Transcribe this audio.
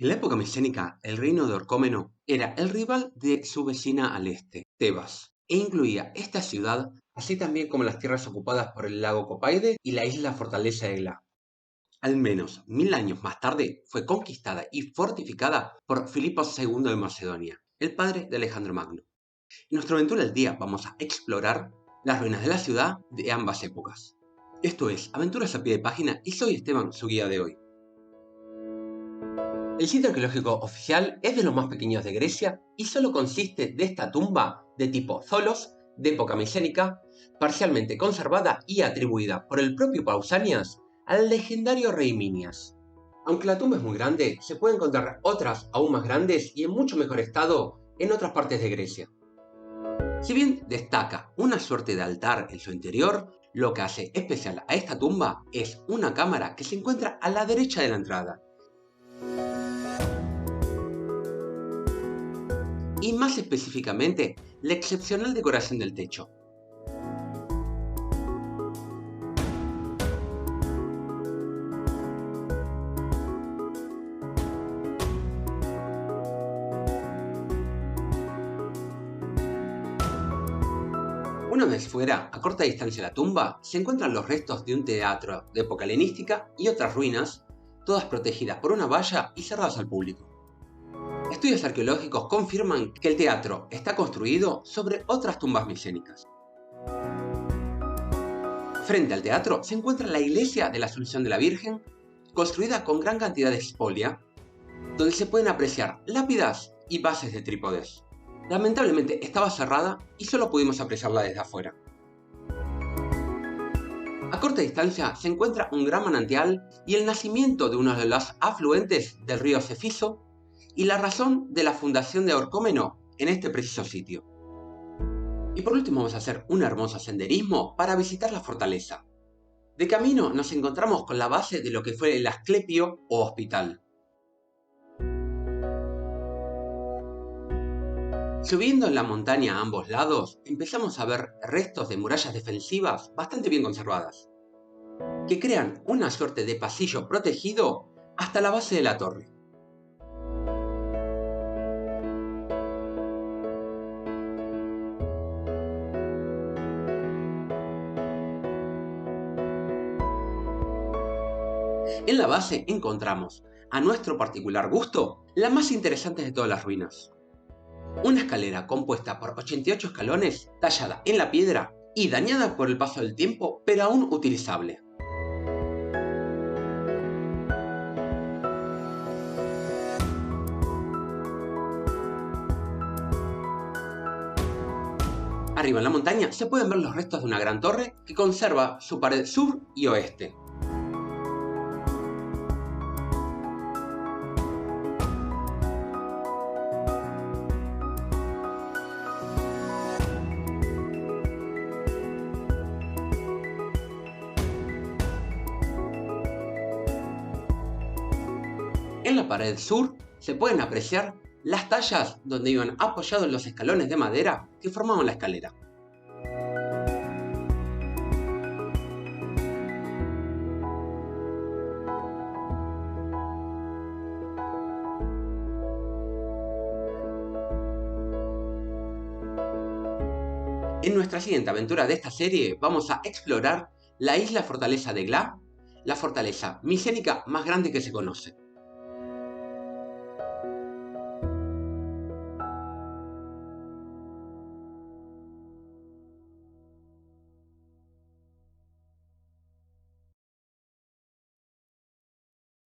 En la época micénica, el reino de Orcómeno era el rival de su vecina al este, Tebas, e incluía esta ciudad, así también como las tierras ocupadas por el lago Copaide y la isla fortaleza de Egla. Al menos 1000 años más tarde fue conquistada y fortificada por Filipo II de Macedonia, el padre de Alejandro Magno. En nuestra aventura del día vamos a explorar las ruinas de la ciudad de ambas épocas. Esto es Aventuras a pie de página y soy Esteban, su guía de hoy. El sitio arqueológico oficial es de los más pequeños de Grecia y solo consiste de esta tumba de tipo Zolos, de época micénica, parcialmente conservada y atribuida por el propio Pausanias al legendario rey Minias. Aunque la tumba es muy grande, se pueden encontrar otras aún más grandes y en mucho mejor estado en otras partes de Grecia. Si bien destaca una suerte de altar en su interior, lo que hace especial a esta tumba es una cámara que se encuentra a la derecha de la entrada. Y más específicamente, la excepcional decoración del techo. Una vez fuera, a corta distancia de la tumba, se encuentran los restos de un teatro de época helenística y otras ruinas, todas protegidas por una valla y cerradas al público. Estudios arqueológicos confirman que el teatro está construido sobre otras tumbas micénicas. Frente al teatro se encuentra la iglesia de la Asunción de la Virgen, construida con gran cantidad de expolia, donde se pueden apreciar lápidas y bases de trípodes. Lamentablemente estaba cerrada y solo pudimos apreciarla desde afuera. A corta distancia se encuentra un gran manantial y el nacimiento de uno de los afluentes del río Cefiso, y la razón de la fundación de Orcómeno en este preciso sitio. Y por último vamos a hacer un hermoso senderismo para visitar la fortaleza. De camino nos encontramos con la base de lo que fue el Asclepio o hospital. Subiendo en la montaña a ambos lados, empezamos a ver restos de murallas defensivas bastante bien conservadas, que crean una suerte de pasillo protegido hasta la base de la torre. En la base encontramos, a nuestro particular gusto, la más interesante de todas las ruinas. Una escalera compuesta por 88 escalones, tallada en la piedra y dañada por el paso del tiempo, pero aún utilizable. Arriba en la montaña se pueden ver los restos de una gran torre que conserva su pared sur y oeste. En la pared sur se pueden apreciar las tallas donde iban apoyados los escalones de madera que formaban la escalera. En nuestra siguiente aventura de esta serie vamos a explorar la isla fortaleza de Egla, la fortaleza micénica más grande que se conoce.